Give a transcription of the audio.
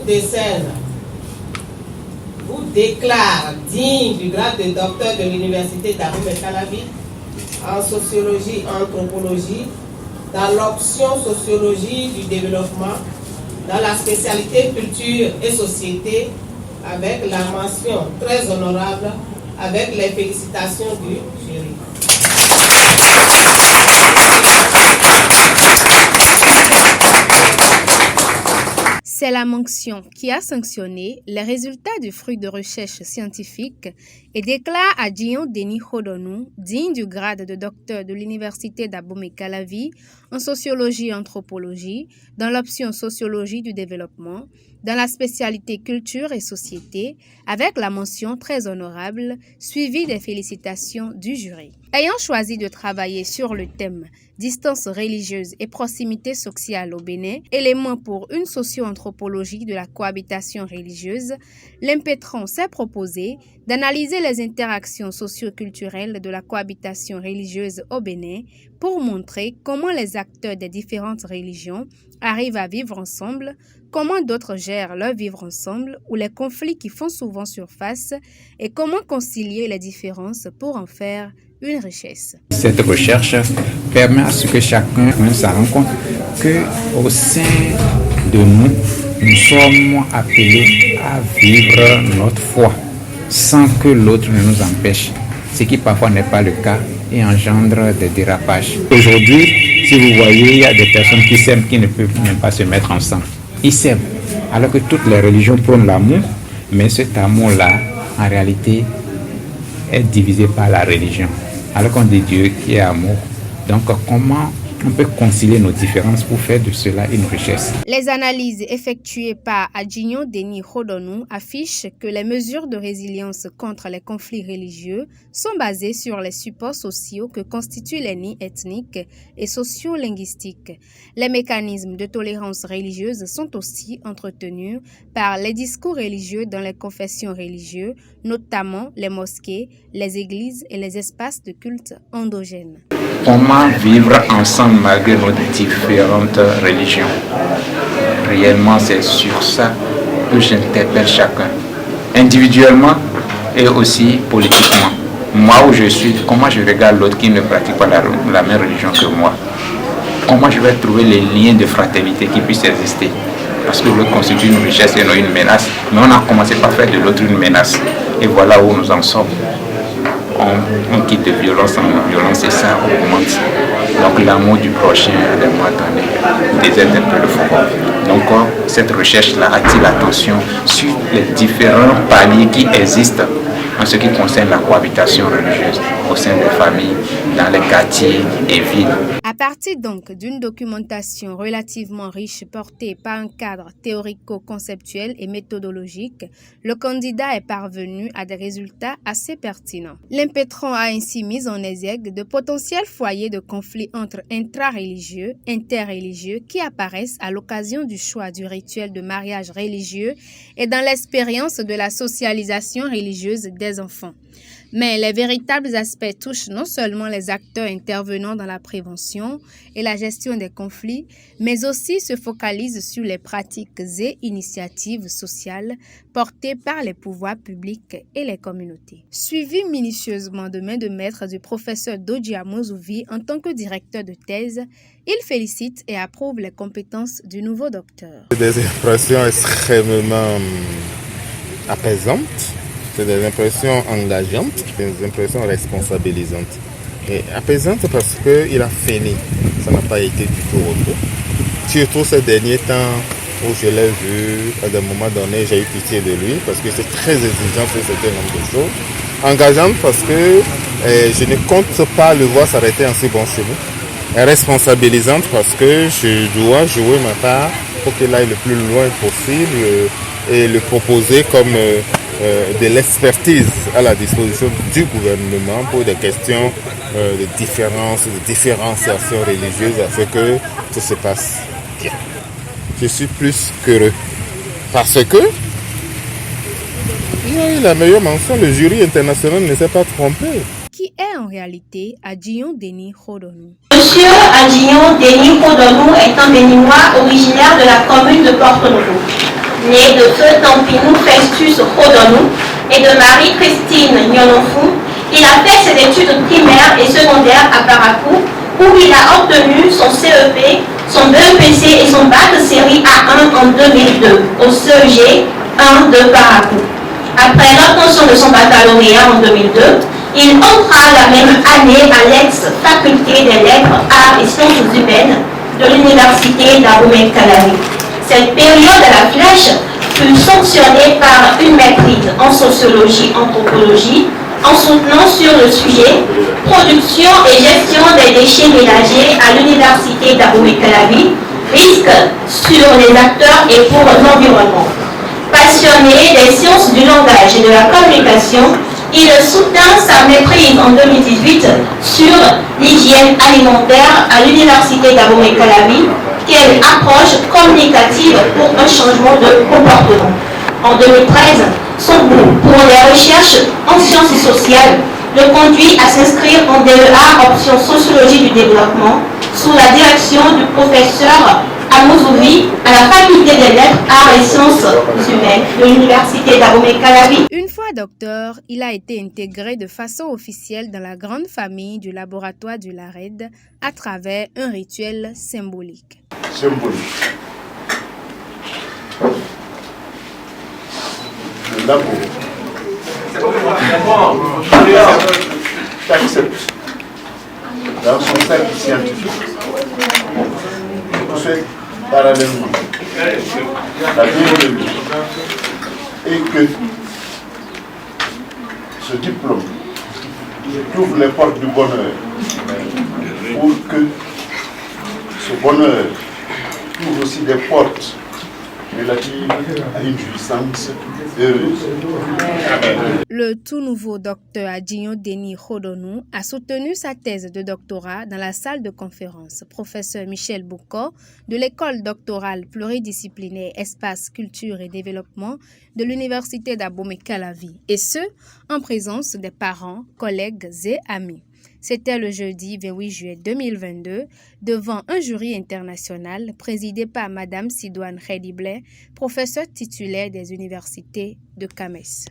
décerne, vous déclare digne du grade de docteur de l'université d'Abomey-Calavi en sociologie et anthropologie, dans l'option sociologie du développement, dans la spécialité culture et société, avec la mention très honorable, avec les félicitations du jury. C'est la mention qui a sanctionné les résultats du fruit de recherche scientifique et déclare à Dion Denis Hodonou, digne du grade de docteur de l'université d'Abomey-Calavi en sociologie et anthropologie, dans l'option sociologie du développement, dans la spécialité culture et société, avec la mention très honorable, suivie des félicitations du jury. Ayant choisi de travailler sur le thème distance religieuse et proximité sociale au Bénin, élément pour une socio-anthropologie de la cohabitation religieuse, l'Impétron s'est proposé d'analyser les interactions socio-culturelles de la cohabitation religieuse au Bénin pour montrer comment les acteurs des différentes religions arrivent à vivre ensemble, comment d'autres gèrent leur vivre ensemble ou les conflits qui font souvent surface et comment concilier les différences pour en faire une richesse. Cette recherche permet à ce que chacun se rende compte qu'au sein de nous, nous sommes appelés à vivre notre foi sans que l'autre ne nous empêche, ce qui parfois n'est pas le cas et engendre des dérapages. Aujourd'hui, si vous voyez, il y a des personnes qui s'aiment qui ne peuvent même pas se mettre ensemble. Ils s'aiment, alors que toutes les religions prônent l'amour, mais cet amour-là, en réalité, est divisé par la religion. Alors qu'on dit Dieu qui est amour. Donc, comment on peut concilier nos différences pour faire de cela une richesse? Les analyses effectuées par Adjignon Denis Hodonou affichent que les mesures de résilience contre les conflits religieux sont basées sur les supports sociaux que constituent les nids ethniques et sociolinguistiques. Les mécanismes de tolérance religieuse sont aussi entretenus par les discours religieux dans les confessions religieuses, notamment les mosquées, les églises et les espaces de culte endogènes. Comment vivre ensemble malgré nos différentes religions? Réellement, c'est sur ça que j'interpelle chacun, individuellement et aussi politiquement. Moi où je suis, comment je regarde l'autre qui ne pratique pas la même religion que moi? Comment je vais trouver les liens de fraternité qui puissent exister? Parce que l'autre constitue une richesse et non une menace. Mais on a commencé par faire de l'autre une menace. Et voilà où nous en sommes. On quitte de violence en violence et ça augmente. Donc l'amour du prochain, à un moment donné, déserte un peu le forum. Donc cette recherche-là attire l'attention sur les différents paliers qui existent en ce qui concerne la cohabitation religieuse au sein des familles, dans les quartiers et villes. À partir donc d'une documentation relativement riche portée par un cadre théorico-conceptuel et méthodologique, le candidat est parvenu à des résultats assez pertinents. L'Impétron a ainsi mis en exergue de potentiels foyers de conflits entre intra-religieux, interreligieux qui apparaissent à l'occasion du choix du rituel de mariage religieux et dans l'expérience de la socialisation religieuse des enfants. Mais les véritables aspects touchent non seulement les acteurs intervenant dans la prévention et la gestion des conflits, mais aussi se focalisent sur les pratiques et initiatives sociales portées par les pouvoirs publics et les communautés. Suivi minutieusement de main de maître du professeur Dodji Amozouvi en tant que directeur de thèse, il félicite et approuve les compétences du nouveau docteur. Des impressions extrêmement apaisantes. C'est des impressions engageantes, des impressions responsabilisantes. Et apaisantes parce qu'il a fini. Ça n'a pas été du tout repos. Surtout ces derniers temps où je l'ai vu, à des moments donnés, j'ai eu pitié de lui parce que c'est très exigeant sur certain nombre de choses. Engageante parce que je ne compte pas le voir s'arrêter en si bon chemin. Et responsabilisante parce que je dois jouer ma part pour qu'il aille le plus loin possible et le proposer comme de l'expertise à la disposition du gouvernement pour des questions de différence, de différenciation religieuse afin que tout se passe bien. Je suis plus qu'heureux parce que il a eu la meilleure mention, le jury international ne s'est pas trompé. Qui est en réalité Adjignon Denis Hodonou. Monsieur Adjignon Denis Hodonou est un Béninois originaire de la commune de Porto-Novo. né de Feu Tampinou Festus Rodonou et de Marie-Christine Nyononfou, il a fait ses études primaires et secondaires à Parakou, où il a obtenu son CEP, son BEPC et son bac de série A1 en 2002 au CEG 1 de Parakou. Après l'obtention de son baccalauréat en 2002, il entra la même année à l'ex-faculté des lettres, arts et sciences humaines de l'université d'Abomey-Calavi. Cette période à la flèche fut sanctionnée par une maîtrise en sociologie-anthropologie en soutenant sur le sujet production et gestion des déchets ménagers à l'université d'Abomey-Calavi, risques sur les acteurs et pour l'environnement. Passionné des sciences du langage et de la communication, il soutint sa maîtrise en 2018 sur l'hygiène alimentaire à l'université d'Abomey-Calavi, quelle approche communicative pour un changement de comportement. En 2013, son goût pour les recherches en sciences sociales le conduit à s'inscrire en DEA option sociologie du développement sous la direction du professeur Amouzouri à la faculté des lettres, arts et sciences humaines de l'université d'Abomey-Calavi. Une fois docteur, il a été intégré de façon officielle dans la grande famille du laboratoire du LARED à travers un rituel symbolique. Le labo accepte dans son cercle scientifique tout fait parallèlement la bienvenue et que ce diplôme ouvre les portes du bonheur pour que ce bonheur ouvre aussi des portes relatives à une jouissance heureuse. Le tout nouveau docteur Adjinho Denis Rodonou a soutenu sa thèse de doctorat dans la salle de conférence professeur Michel Boucault de l'école doctorale pluridisciplinaire Espace Culture et Développement de l'université d'Abomey-Calavi, et ce, en présence des parents, collègues et amis. C'était le jeudi 28 juillet 2022 devant un jury international présidé par Madame Sidoine Khedibleh, professeure titulaire des universités de Kamès.